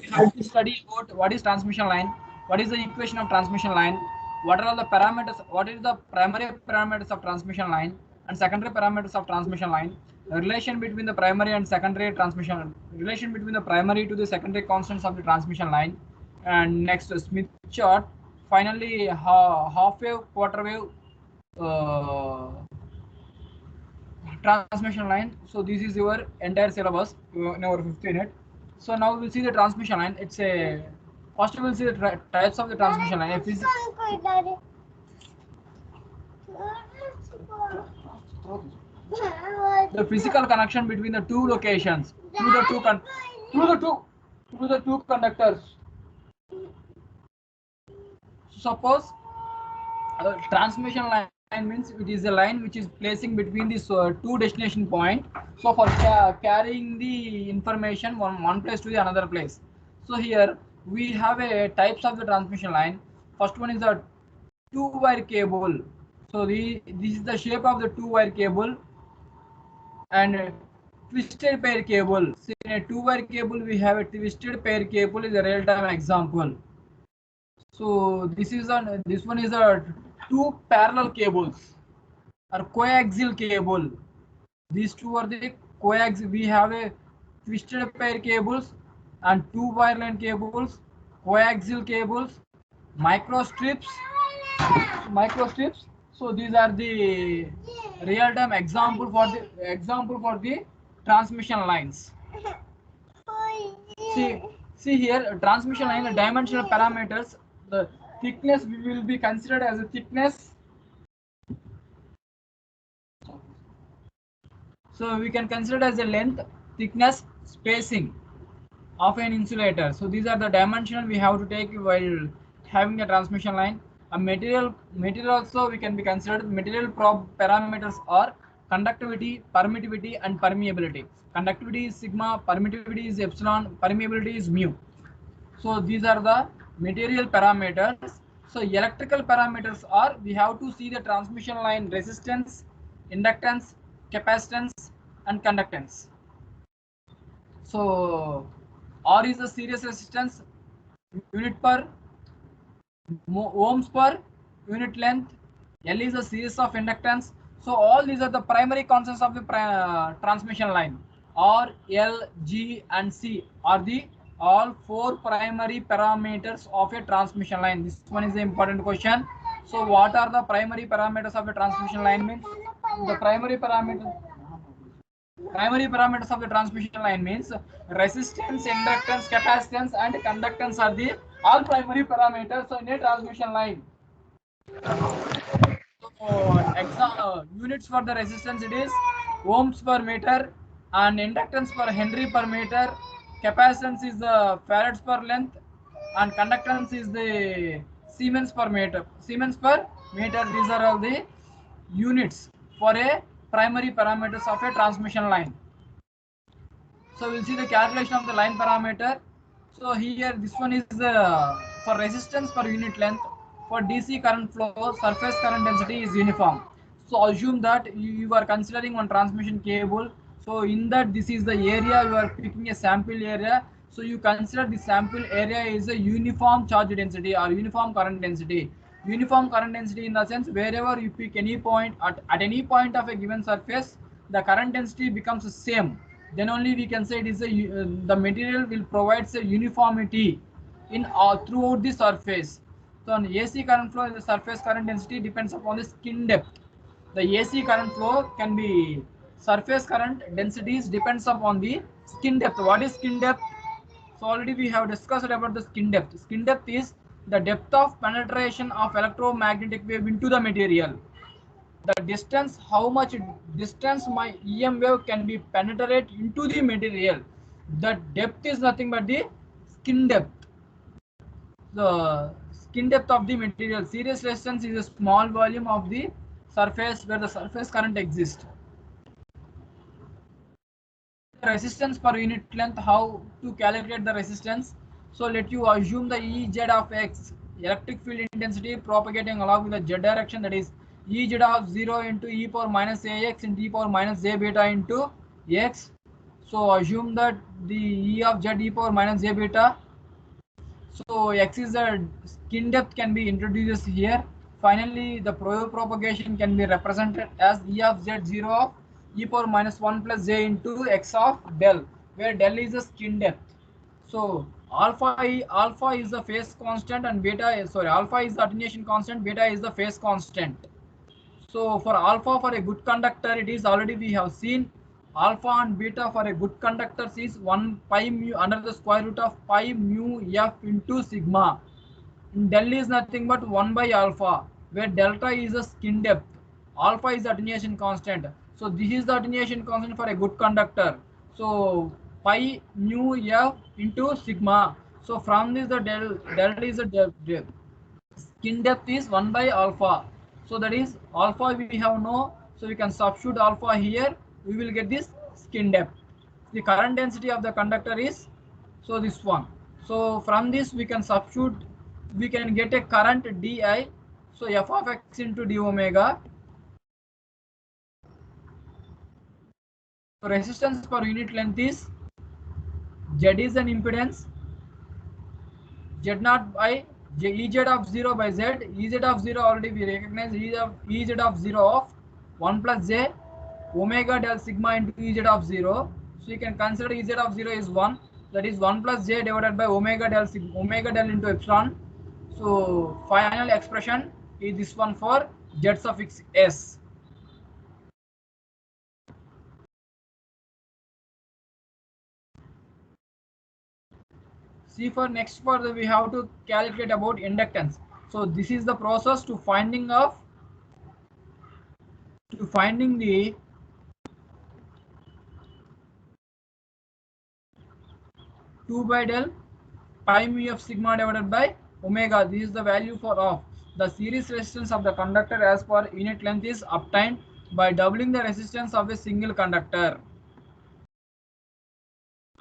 we have to study about what is transmission line, what is the equation of transmission line, what are all the parameters, what is the primary parameters of transmission line and secondary parameters of transmission line, the relation between the primary and secondary transmission, relation between the primary to the secondary constants of the transmission line, and next Smith chart. Finally, half wave, quarter wave transmission line. So this is your entire syllabus in our 5th unit. So now we'll see the transmission line. It's a first we'll see the types of the transmission line. The physical connection between the two locations through the two conductors. So suppose transmission line means it is a line which is placing between these two destination point. So for carrying the information from one place to the another place. So here we have a types of the transmission line. First one is a two-wire cable. So this is the shape of the two-wire cable and twisted pair cable. So in a two-wire cable we have a twisted pair cable is a real-time example. So this one is a two parallel cables or coaxial cable. These two are the coaxial. We have a twisted pair cables and two wireline cables, coaxial cables, microstrips. So these are the real-time example for the transmission lines. See here, transmission line, the dimensional parameters. The thickness we will be considered as a thickness. So we can consider as a length, thickness, spacing of an insulator. So these are the dimensional we have to take while having a transmission line. A material also we can be considered. Material parameters are conductivity, permittivity and permeability. Conductivity is sigma, permittivity is epsilon, permeability is mu. So these are the material parameters. So electrical parameters are, we have to see the transmission line resistance, inductance, capacitance and conductance. So R is the series resistance, unit per ohms per unit length. L is a series of inductance. So all these are the primary constants of the transmission line. R, L, G and C are the all four primary parameters of a transmission line. This one is the important question. So what are the primary parameters of a transmission line means? The primary parameters of the transmission line means resistance, inductance, capacitance and conductance are the all primary parameters in a transmission line. So units for the resistance, it is ohms per meter and inductance per Henry per meter. Capacitance is the farads per length and conductance is the Siemens per meter. These are all the units for a primary parameters of a transmission line. So we'll see the calculation of the line parameter. So here this one is for resistance per unit length. For DC current flow, surface current density is uniform. So assume that you are considering one transmission cable. So in that, this is the area you are picking a sample area. So you consider the sample area is a uniform charge density or uniform current density. Uniform current density in the sense wherever you pick any point at any point of a given surface, the current density becomes the same. Then only we can say it is the material will provide a uniformity in throughout the surface. So on AC current flow, the surface current density depends upon the skin depth. The AC current flow can be surface current densities depends upon the skin depth. What is skin depth? So already we have discussed about the skin depth. Skin depth is the depth of penetration of electromagnetic wave into the material. The distance, how much distance my EM wave can be penetrate into the material. The depth is nothing but the skin depth. The skin depth of the material. Series resistance is a small volume of the surface where the surface current exists. Resistance per unit length, how to calculate the resistance? So let you assume the Ez of x, electric field intensity propagating along with the z direction, that is Ez of 0 into e power minus ax into e power minus j beta into x. So assume that the E of z e power minus j beta So X is the skin depth can be introduced here. Finally, the propagation can be represented as E of Z0 of e power minus 1 plus j into x of del, where del is the skin depth. So alpha is the phase constant and beta is, sorry, alpha is the attenuation constant, beta is the phase constant. So for alpha, for a good conductor, it is already we have seen alpha and beta for a good conductor is 1 pi mu under the square root of pi mu f into sigma. And del is nothing but 1 by alpha, where delta is the skin depth. Alpha is the attenuation constant. So this is the attenuation constant for a good conductor. So pi mu f into sigma. So from this the del is the skin depth is 1 by alpha. So that is alpha we have no. So we can substitute alpha here. We will get this skin depth. The current density of the conductor is, so this one. So from this we can substitute, we can get a current di. So f of x into d omega. So resistance per unit length is Z is an impedance, Z naught by Ez of 0 by Z. Ez of 0 already we recognize Ez of 0 of 1 plus j omega del sigma into Ez of 0. So you can consider Ez of 0 is 1. That is 1 plus j divided by omega del into epsilon. So final expression is this one for Z suffix s. See, for next further we have to calculate about inductance. So this is the process to finding the 2 by del pi mu of sigma divided by omega. This is the value for of the series resistance of the conductor as per unit length is obtained by doubling the resistance of a single conductor.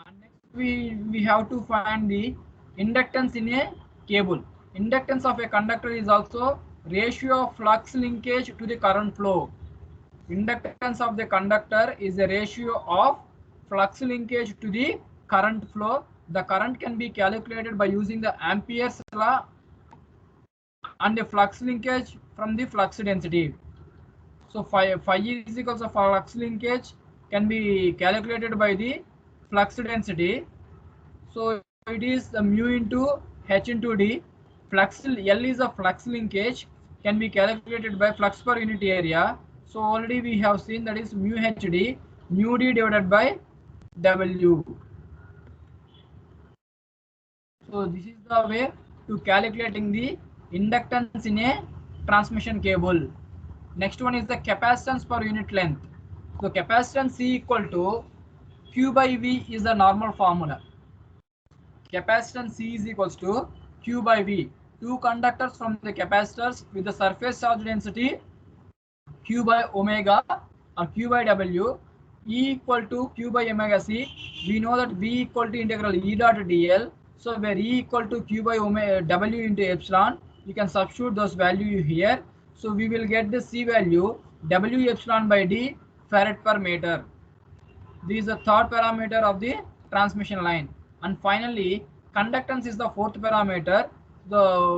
And next we have to find the inductance in a cable. Inductance of a conductor is also ratio of flux linkage to the current flow. Inductance of the conductor is a ratio of flux linkage to the current flow. The current can be calculated by using the Ampere's law and the flux linkage from the flux density. So phi is equals to flux linkage can be calculated by the flux density. So it is the mu into h into d. Flux L is a flux linkage, can be calculated by flux per unit area. So already we have seen that is mu h d, mu d divided by W. So this is the way to calculating the inductance in a transmission cable. Next one is the capacitance per unit length. So capacitance C equal to Q by V is the normal formula. Capacitance C is equals to Q by V. Two conductors from the capacitors with the surface charge density Q by omega or Q by W, E equal to Q by omega C. We know that V equal to integral E dot dl. So where E equal to Q by omega W into epsilon, you can substitute those value here. So we will get the C value W epsilon by D farad per meter. This is the third parameter of the transmission line. And finally, conductance is the fourth parameter.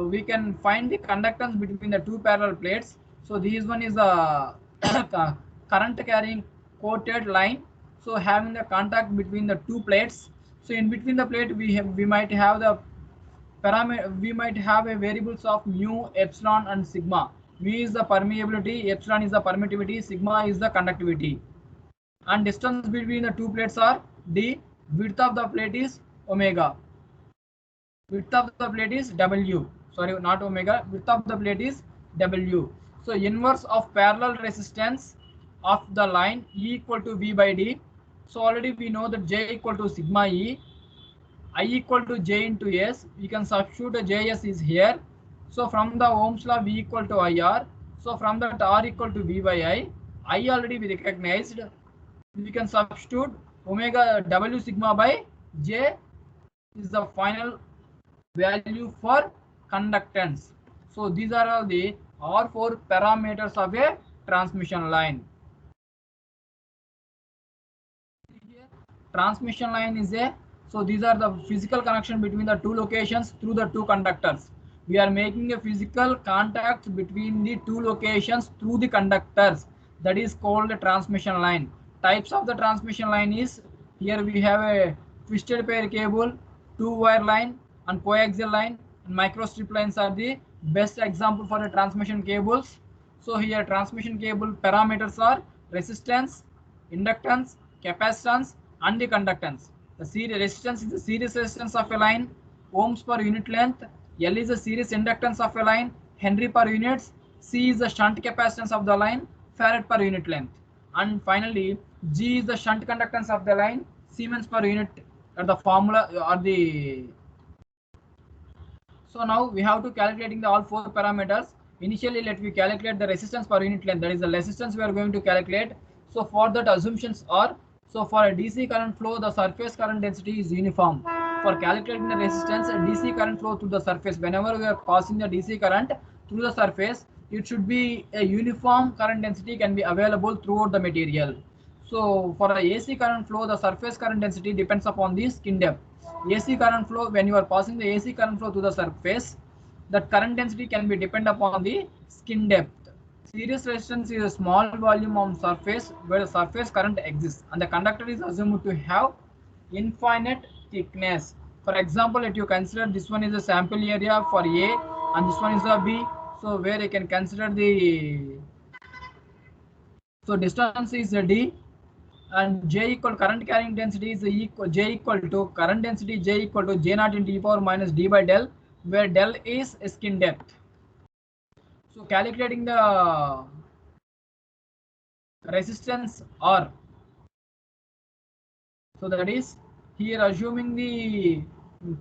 We can find the conductance between the two parallel plates. So this one is the current carrying coated line. So having the contact between the two plates. So in between the plate we might have the parameter, we might have a variables of mu, epsilon and sigma. Mu is the permeability, epsilon is the permittivity, sigma is the conductivity. And distance between the two plates are d. Width of the plate is omega. Width of the plate is W. Sorry, not omega. Width of the plate is W. So inverse of parallel resistance of the line E equal to V by D. So already we know that J equal to sigma E. I equal to J into S. We can substitute Js is here. So from the Ohm's law V equal to IR. So from that R equal to V by I already we recognized. We can substitute omega W sigma by J is the final value for conductance. So these are all the four parameters of a transmission line. Here, transmission line is a So these are the physical connection between the two locations through the two conductors. We are making a physical contact between the two locations through the conductors. That is called a transmission line. Types of the transmission line is, here we have a twisted pair cable, two wire line, and coaxial line, and microstrip lines are the best example for the transmission cables. So here transmission cable parameters are resistance, inductance, capacitance, and the conductance. The series resistance is the series resistance of a line, ohms per unit length. L is the series inductance of a line, Henry per units. C is the shunt capacitance of the line, Farad per unit length. And finally, G is the shunt conductance of the line, Siemens per unit, or the formula or the. So now we have to calculating the all four parameters. Initially, let me calculate the resistance per unit length. That is the resistance we are going to calculate. So for that, assumptions are, so for a DC current flow, the surface current density is uniform. For calculating the resistance, a DC current flow through the surface, whenever we are passing the DC current through the surface, it should be a uniform current density can be available throughout the material. So for a AC current flow, the surface current density depends upon the skin depth. AC current flow, when you are passing the AC current flow to the surface, that current density can be depend upon the skin depth. Series resistance is a small volume on surface where the surface current exists, and the conductor is assumed to have infinite thickness. For example, if you consider this one is a sample area for A and this one is a B, so where you can consider the, so distance is a D, and J equal current carrying density is equal, J equal to current density J equal to J naught into e power minus D by del, where del is skin depth. So calculating the resistance R, so that is here assuming the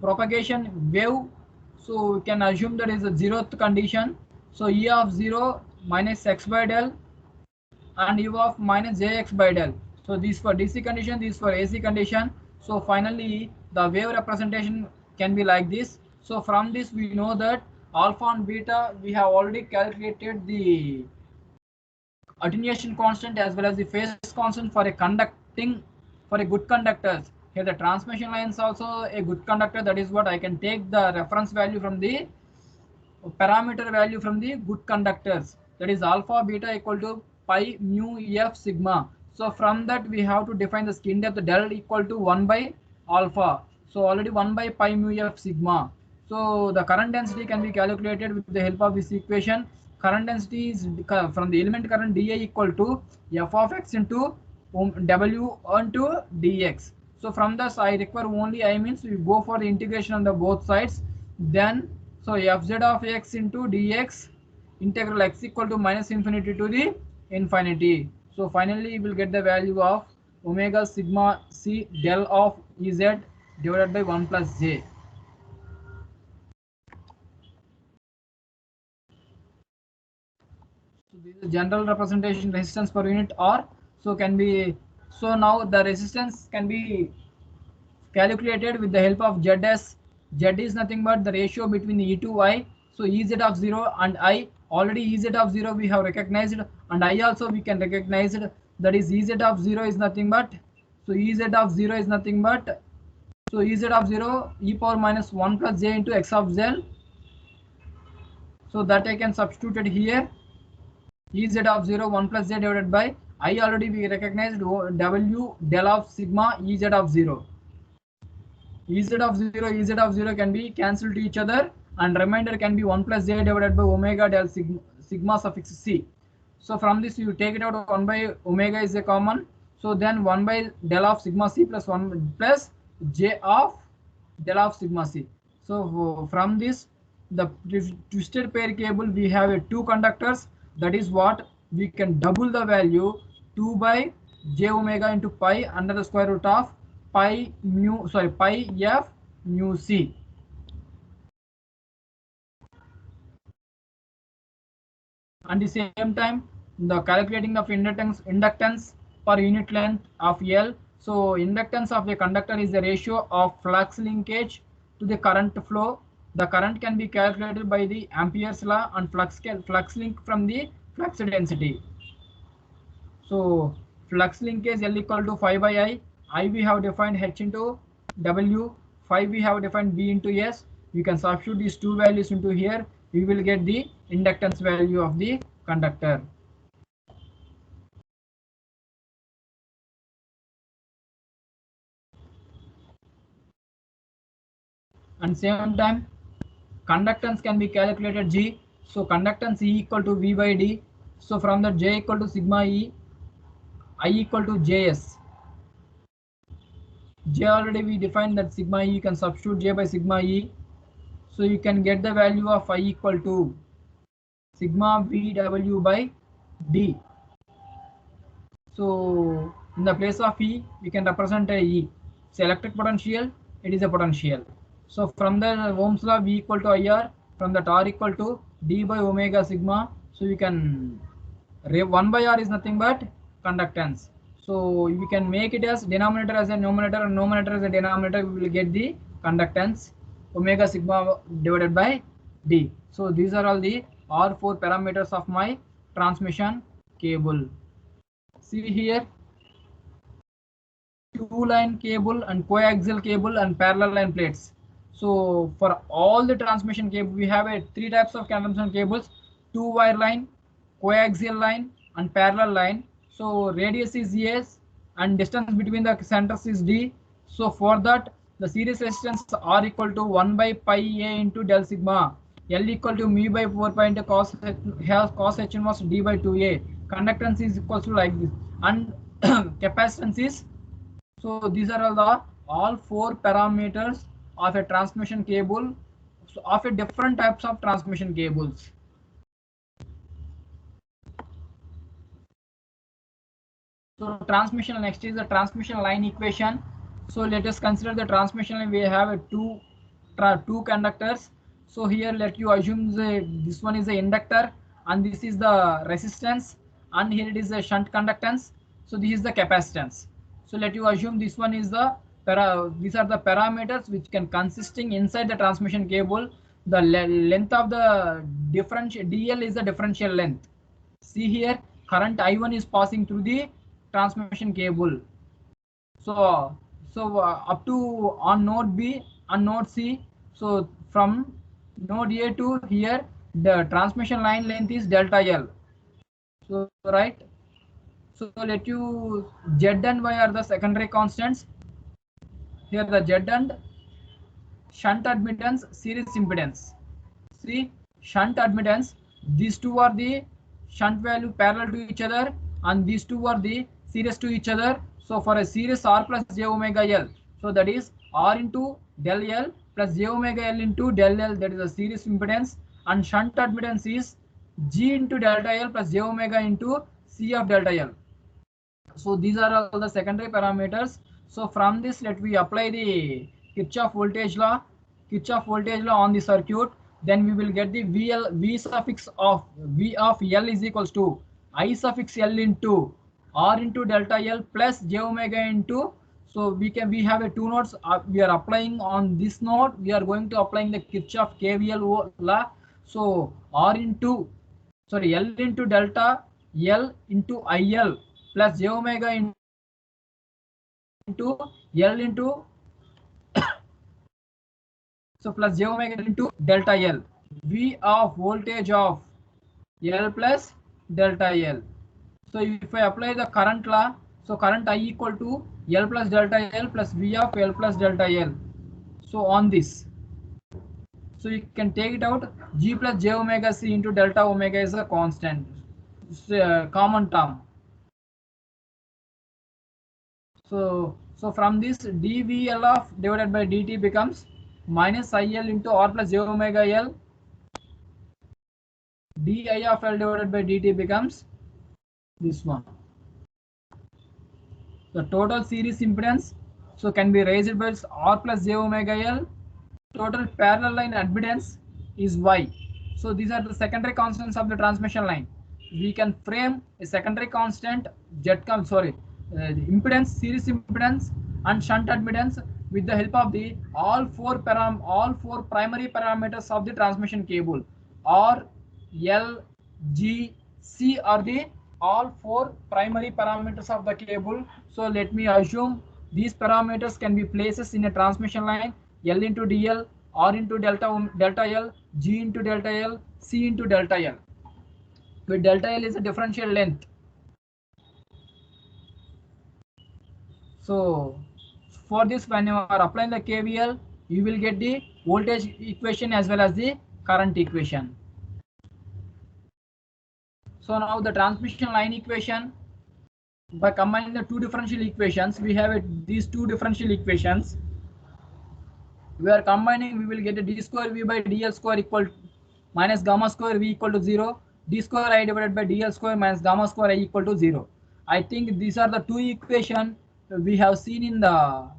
propagation wave, so we can assume that is a zeroth condition. So E of 0 minus x by del and U of minus jx by del. So these for DC condition, these for AC condition. So finally the wave representation can be like this. So from this we know that alpha and beta, we have already calculated the attenuation constant as well as the phase constant for a conducting, for a good conductors. Here the transmission line is also a good conductor. That is what I can take the reference value from the parameter value from the good conductors. That is alpha beta equal to pi mu f sigma. So from that we have to define the skin depth del equal to 1 by alpha. So already 1 by pi mu f sigma. So the current density can be calculated with the help of this equation. Current density is from the element current dA equal to f of x into w onto dx. So from this I require only I, means we go for the integration on the both sides. Then so fz of x into dx integral x equal to minus infinity to the infinity. So finally you will get the value of omega sigma c del of Ez divided by 1 plus j. So this is general representation resistance per unit R. So can be, so now the resistance can be calculated with the help of ZS. Z is nothing but the ratio between the E to I. So Ez of 0 and I, already Ez of 0 we have recognized, and I also we can recognize it. That is Ez of 0 is nothing but, so Ez of 0 is nothing but, so Ez of 0 e power minus 1 plus j into x of z. So that I can substitute it here. Ez of 0 1 plus j divided by I, already we recognized w del of sigma Ez of 0. Ez of 0 can be cancelled to each other, and remainder can be 1 plus j divided by omega del sigma suffix c. So from this you take it out, 1 by omega is a common. So then 1 by del of sigma c plus 1 plus j of del of sigma c. So from this, the twisted pair cable, we have two conductors. That is what we can double the value 2 by j omega into pi under the square root of pi f mu c. And the same time the calculating of inductance per unit length of L. So inductance of a conductor is the ratio of flux linkage to the current flow. The current can be calculated by the Ampere's law and flux link from the flux density. So flux linkage L equal to 5 by I we have defined H into W, phi we have defined B into S. We can substitute these two values into here. We will get the inductance value of the conductor. And same time, conductance can be calculated G. So conductance E equal to V by D. So from that J equal to sigma E, I equal to JS. J already we defined that sigma E, you can substitute J by sigma E. So you can get the value of I equal to sigma VW by D. So in the place of E, we can represent a E. It's electric potential, it is a potential. So from the Ohm's law, V equal to IR, from that R equal to D by omega sigma. So you can, 1 by R is nothing but conductance. So we can make it as denominator as a numerator and numerator as a denominator. We will get the conductance omega sigma divided by D. So these are all the R4 parameters of my transmission cable. See here, two-line cable and coaxial cable and parallel line plates. So for all the transmission cable, we have three types of transmission cables: two-wire line, coaxial line, and parallel line. So radius is S and distance between the centers is D. So for that, the series resistance R equal to 1 by pi A into del sigma. L equal to mu by 4 pi into cos H inverse D by 2A. Conductance is equal to like this, and capacitance is. So these are all four parameters of a transmission cable, so of a different types of transmission cables. So transmission, next is the transmission line equation. So let us consider the transmission line. We have two conductors. So here let you assume this one is the inductor and this is the resistance, and here it is a shunt conductance. So this is the capacitance. So let you assume this one is the these are the parameters which can consisting inside the transmission cable. The length of the differential DL is the differential length. See here, current I1 is passing through the transmission cable. So up to on node B and node C. So from node A to here, the transmission line length is delta L. So right. So let you Z and Y are the secondary constants. Here the Z and shunt admittance, series impedance. See, shunt admittance, these two are the shunt value parallel to each other, and these two are the series to each other. So for a series R plus j omega L, so that is R into del L plus j omega L into del L, that is the series impedance, and shunt admittance is G into delta L plus j omega into C of delta L. So these are all the secondary parameters. So from this, let we apply the Kirchhoff voltage law on the circuit. Then we will get the V suffix of V of L is equals to I suffix L into R into delta L plus j omega into. So we have a two nodes. We are applying on this node. We are going to applying the Kirchhoff KVL law. So L into delta L into IL plus j omega into L into so plus j omega into delta L. V of voltage of L plus delta L. So if I apply the current law, so current I equal to L plus delta L plus V of L plus delta L. So on this, so you can take it out. G plus j omega C into delta omega is a constant, common term. So from this, dVL of divided by dt becomes minus IL into R plus j omega L. Di of L divided by dt becomes this one. The total series impedance so can be raised by R plus j omega L. Total parallel line admittance is Y. So these are the secondary constants of the transmission line. We can frame a secondary constant impedance, series impedance, and shunt admittance with the help of the all four primary parameters of the transmission cable. R, L, G, C are the all four primary parameters of the cable. So let me assume These parameters can be places in a transmission line: L into DL, R into delta L, G into delta L, C into delta L. Where delta L is a differential length. So for this, when you are applying the KVL, you will get the voltage equation as well as the current equation. So now the transmission line equation, by combining the two differential equations, we have these two differential equations. We are combining, we will get a d square v by dl square equal minus gamma square v equal to 0, d square I divided by dl square minus gamma square I equal to 0. I think these are the two equations we have seen in the.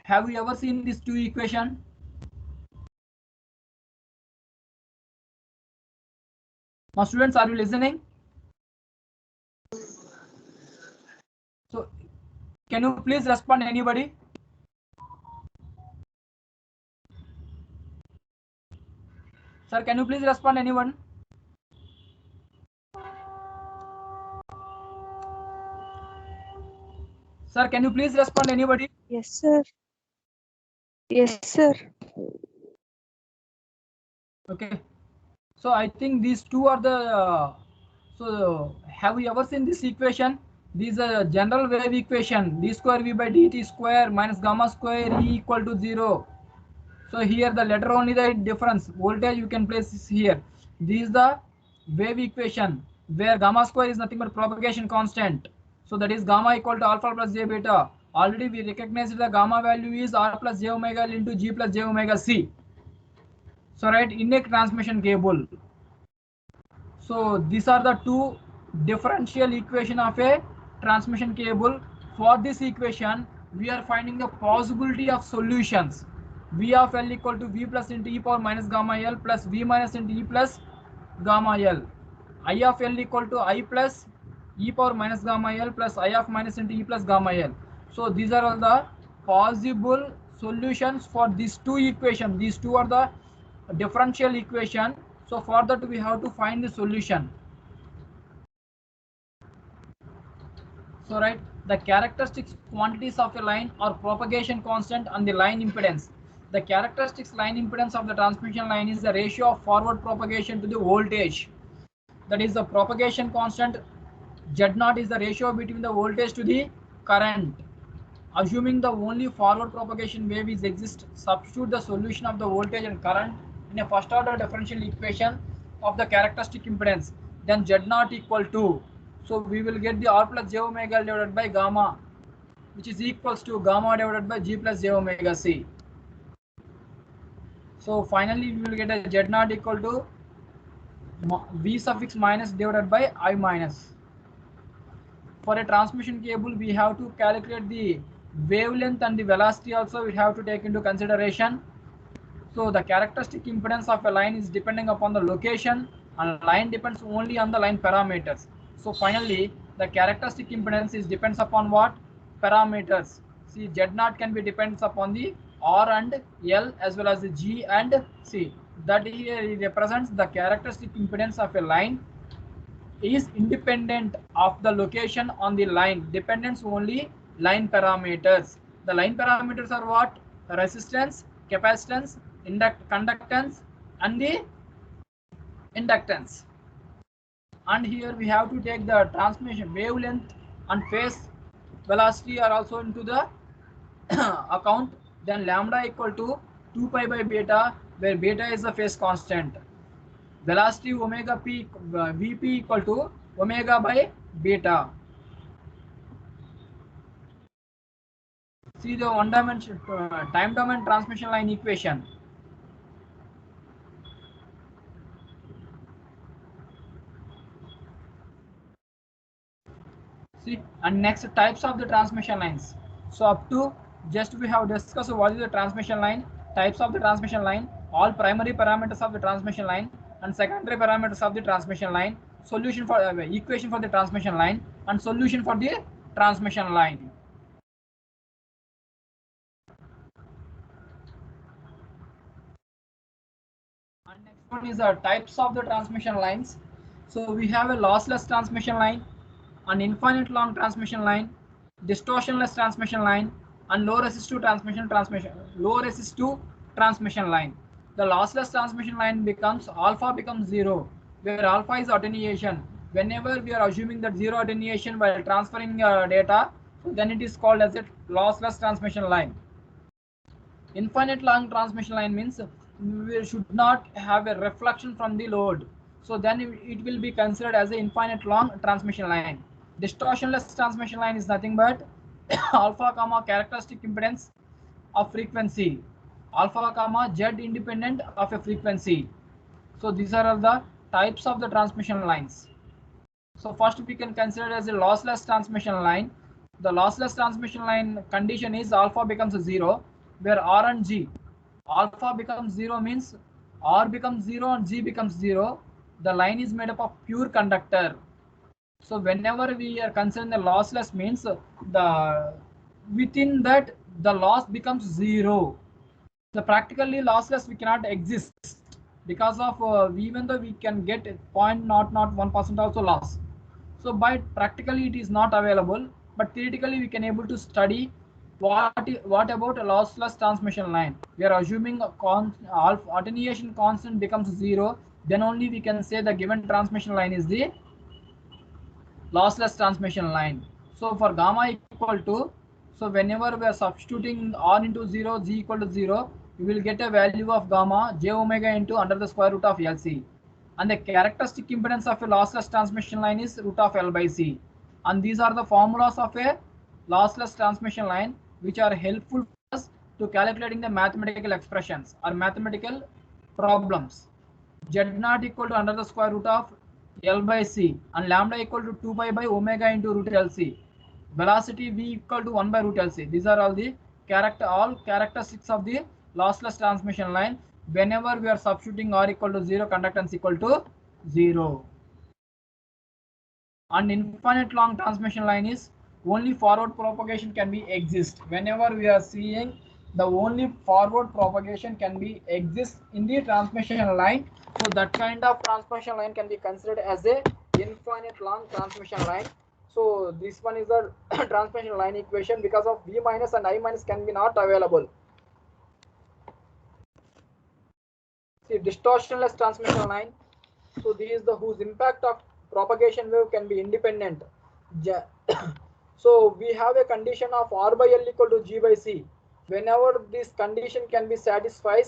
Have you ever seen these two equations? My students, are you listening? So can you please respond, anybody? Sir, can you please respond, anyone? Sir, can you please respond, anybody? Yes, sir. Yes, sir. Okay. So I think these two are the. So have you ever seen this equation? This is a general wave equation: d square v by dt square minus gamma square e equal to 0. So here the letter only the difference. Voltage you can place this here. This is the wave equation where gamma square is nothing but propagation constant. So that is gamma equal to alpha plus j beta. Already we recognized the gamma value is r plus j omega L into g plus j omega c. So right, in a transmission cable. So these are the two differential equation of a transmission cable. For this equation, we are finding the possibility of solutions. V of L equal to V plus into e power minus gamma L plus V minus into e plus gamma L. I of L equal to I plus e power minus gamma L plus I of minus into e plus gamma L. So these are all the possible solutions for these two equations. These two are the differential equation. So for that we have to find the solution. So right, the characteristics quantities of a line are propagation constant and the line impedance. The characteristics line impedance of the transmission line is the ratio of forward propagation to the voltage. That is the propagation constant. Z0 is the ratio between the voltage to the current. Assuming the only forward propagation wave is exist, substitute the solution of the voltage and current in a first order differential equation of the characteristic impedance. Then Z0 equal to, so we will get the r plus j omega divided by gamma, which is equals to gamma divided by g plus j omega c. So finally we will get a Z0 equal to v suffix minus divided by I minus. For a transmission cable, we have to calculate the wavelength and the velocity also we have to take into consideration. So the characteristic impedance of a line is depending upon the location, and line depends only on the line parameters. So finally, the characteristic impedance is depends upon what? Parameters. See, Z0 can be depends upon the R and L as well as the G and C. That here represents the characteristic impedance of a line is independent of the location on the line, dependence only line parameters. The line parameters are what? Resistance, capacitance, conductance and the inductance. And here we have to take the transmission wavelength and phase velocity are also into the account. Then lambda equal to 2 pi by beta, where beta is the phase constant. Velocity omega p Vp equal to omega by beta. See the one dimension time domain transmission line equation. See, and next types of the transmission lines. So up to just we have discussed what is the transmission line, types of the transmission line, all primary parameters of the transmission line and secondary parameters of the transmission line, solution for equation for the transmission line and solution for the transmission line. And next one is the types of the transmission lines. So we have a lossless transmission line, an infinite long transmission line, distortionless transmission line, and low resistive transmission line. The lossless transmission line becomes alpha becomes zero, where alpha is attenuation. Whenever we are assuming that zero attenuation while transferring data, then it is called as a lossless transmission line. Infinite long transmission line means we should not have a reflection from the load. So then it will be considered as an infinite long transmission line. Distortionless transmission line is nothing but alpha comma characteristic impedance of frequency, alpha comma z independent of a frequency. So these are all the types of the transmission lines. So first we can consider as a lossless transmission line. The lossless transmission line condition is alpha becomes 0, where R and G, alpha becomes 0 means R becomes 0 and G becomes 0. The line is made up of pure conductor. So whenever we are considering the lossless means the within that the loss becomes 0. So practically lossless we cannot exist because of even though we can get 0.001% also loss. So by practically it is not available, but theoretically we can able to study what about a lossless transmission line. We are assuming a attenuation constant becomes 0, then only we can say the given transmission line is the lossless transmission line. So for gamma equal to, so whenever we are substituting R into 0, G equal to 0, you will get a value of gamma j omega into under the square root of LC. And the characteristic impedance of a lossless transmission line is root of L by C. And these are the formulas of a lossless transmission line which are helpful for us to calculating the mathematical expressions or mathematical problems. Z naught equal to under the square root of L by C and lambda equal to 2 pi by omega into root LC. Velocity V equal to 1 by root LC. These are all the characteristics of the lossless transmission line. Whenever we are substituting R equal to 0, conductance equal to 0. And infinite long transmission line is only forward propagation can be exist. Whenever we are seeing the only forward propagation can be exist in the transmission line, so that kind of transmission line can be considered as a infinite long transmission line. So this one is the transmission line equation. Because of V minus and I minus can be not available. See, distortionless transmission line. So this is the whose impact of propagation wave can be independent. So we have a condition of R by L equal to G by C. Whenever this condition can be satisfied,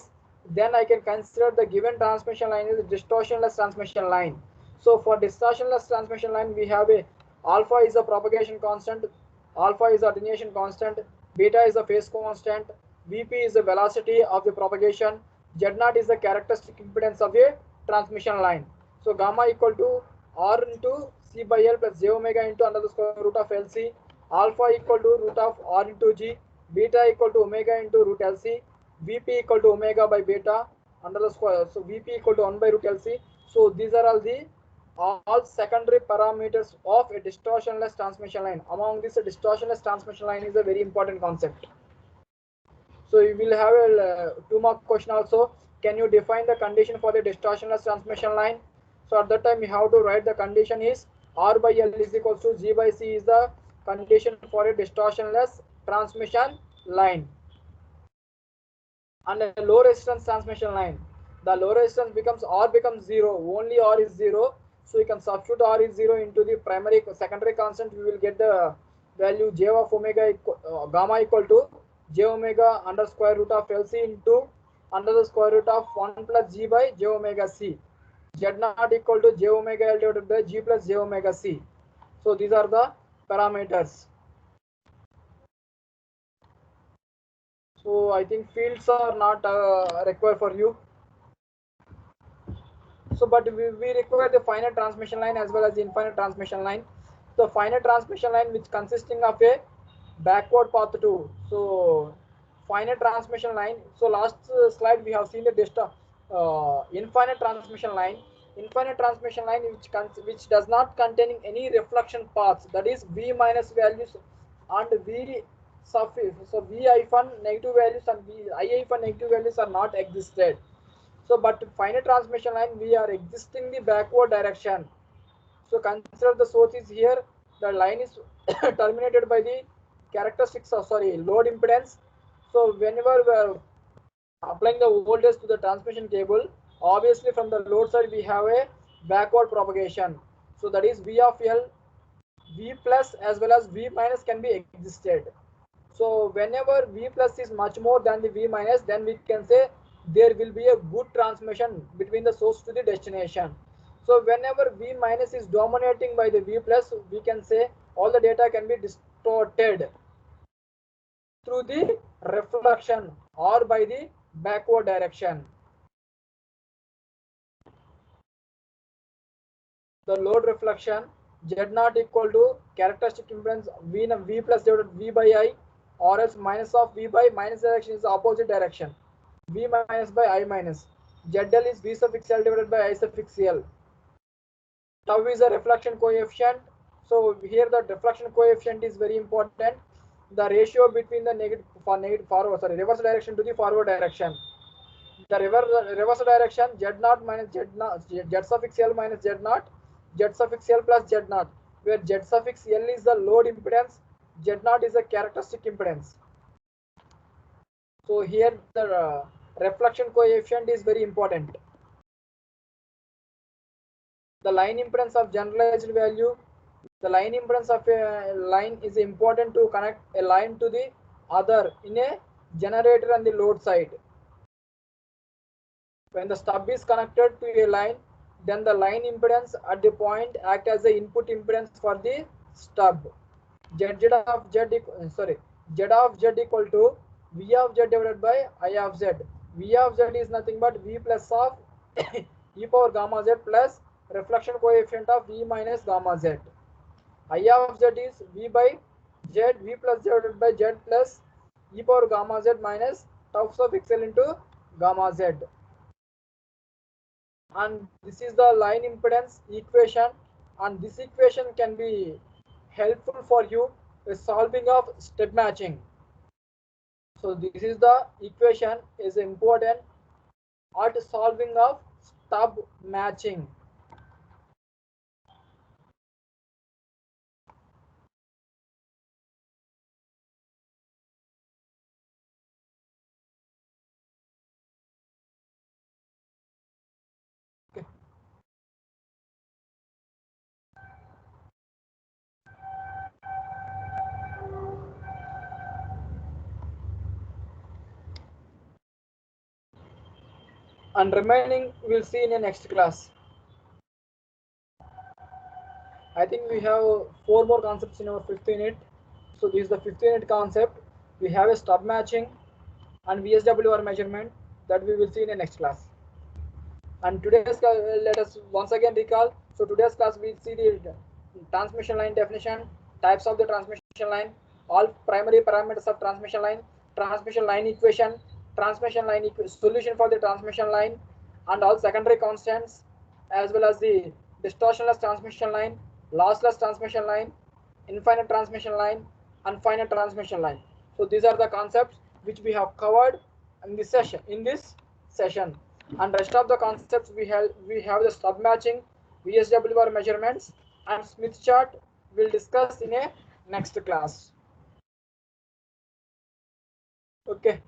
then I can consider the given transmission line is a distortionless transmission line. So for distortionless transmission line, we have a alpha is a propagation constant, alpha is attenuation constant, beta is a phase constant, Vp is the velocity of the propagation, Z0 is the characteristic impedance of a transmission line. So gamma equal to R into C by L plus j omega into under the square root of LC, alpha equal to root of R into G, beta equal to omega into root LC, Vp equal to omega by beta under the square. So Vp equal to 1 by root LC. So these are all secondary parameters of a distortionless transmission line. Among this, a distortionless transmission line is a very important concept. So you will have a 2-mark question also. Can you define the condition for the distortionless transmission line? So at that time you have to write the condition is R by L is equals to G by C is the condition for a distortionless transmission line. And a low resistance transmission line, the low resistance becomes R becomes 0, only R is 0. So you can substitute R is 0 into the secondary constant. We will get the value j of omega gamma equal to j omega under square root of LC into under the square root of 1 plus G by j omega C. Z0 equal to j omega L divided by G plus j omega C. So these are the parameters. So I think fields are not required for you. So but we require the finite transmission line as well as the infinite transmission line. The finite transmission line which consisting of a backward path 2. So finite transmission line. So last slide we have seen the infinite transmission line. Infinite transmission line which does not contain any reflection paths, that is V minus values and V surface. So V hyphen negative values and I hyphen negative values are not existed. So but finite transmission line we are existing the backward direction. So consider the source is here, the line is terminated by the characteristics of load impedance. So whenever we are applying the voltage to the transmission cable, obviously from the load side we have a backward propagation. So that is V of L, V plus as well as V minus can be existed. So whenever V plus is much more than the V minus, then we can say there will be a good transmission between the source to the destination. So whenever V minus is dominating by the V plus, we can say all the data can be distorted through the reflection or by the backward direction. The load reflection Z naught equal to characteristic impedance V plus divided V by I, or else minus of V by minus direction is the opposite direction, V minus by I minus. ZL is V suffix L divided by I suffix L. Tau is a reflection coefficient. So here the reflection coefficient is very important. The ratio between the reverse direction to the forward direction. The reverse direction Z naught minus Z suffix L minus Z naught, Z suffix L plus Z naught, where Z suffix L is the load impedance, Z naught is a characteristic impedance. So here the reflection coefficient is very important. The line impedance of generalized value. The line impedance of a line is important to connect a line to the other in a generator on the load side. When the stub is connected to a line, then the line impedance at the point act as the input impedance for the stub. Z of Z equal to V of Z divided by I of Z. V of Z is nothing but V plus of e power gamma Z plus reflection coefficient of V minus gamma Z. I of Z is V by Z, V plus Z divided by Z plus e power gamma Z minus tau suffix L into gamma Z. And this is the line impedance equation, and this equation can be helpful for you with solving of step matching. So this is the equation is important at solving of stub matching. Okay. And remaining we'll see in the next class. I think we have 4 more concepts in our 5th unit. So this is the 5th unit concept. We have a stub matching and VSWR measurement that we will see in the next class. And today's class, let us once again recall. So today's class we'll see the transmission line definition, types of the transmission line, all primary parameters of transmission line equation, solution for the transmission line, and all secondary constants, as well as the distortionless transmission line, lossless transmission line, infinite transmission line, and finite transmission line. So these are the concepts which we have covered in this session. And rest of the concepts we have the stub matching, VSWR measurements, and Smith chart we'll discuss in a next class. Okay.